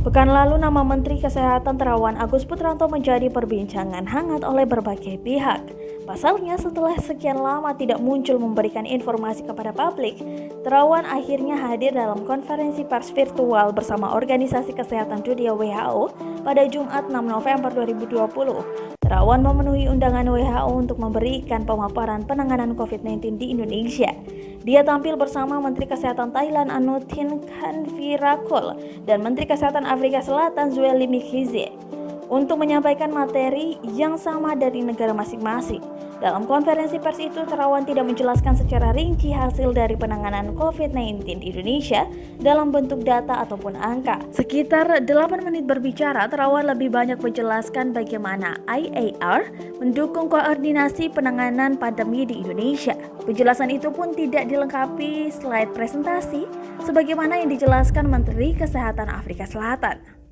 Pekan lalu nama Menteri Kesehatan Terawan Agus Putranto menjadi perbincangan hangat oleh berbagai pihak. Pasalnya setelah sekian lama tidak muncul memberikan informasi kepada publik, Terawan akhirnya hadir dalam konferensi pers virtual bersama Organisasi Kesehatan Dunia WHO pada Jumat 6 November 2020. Terawan memenuhi undangan WHO untuk memberikan pemaparan penanganan COVID-19 di Indonesia. Dia tampil bersama Menteri Kesehatan Thailand Anutin Chanvirakul dan Menteri Kesehatan Afrika Selatan Zweli Mkhize untuk menyampaikan materi yang sama dari negara masing-masing. Dalam konferensi pers itu, Terawan tidak menjelaskan secara rinci hasil dari penanganan COVID-19 di Indonesia dalam bentuk data ataupun angka. Sekitar 8 menit berbicara, Terawan lebih banyak menjelaskan bagaimana IAR mendukung koordinasi penanganan pandemi di Indonesia. Penjelasan itu pun tidak dilengkapi slide presentasi sebagaimana yang dijelaskan Menteri Kesehatan Afrika Selatan.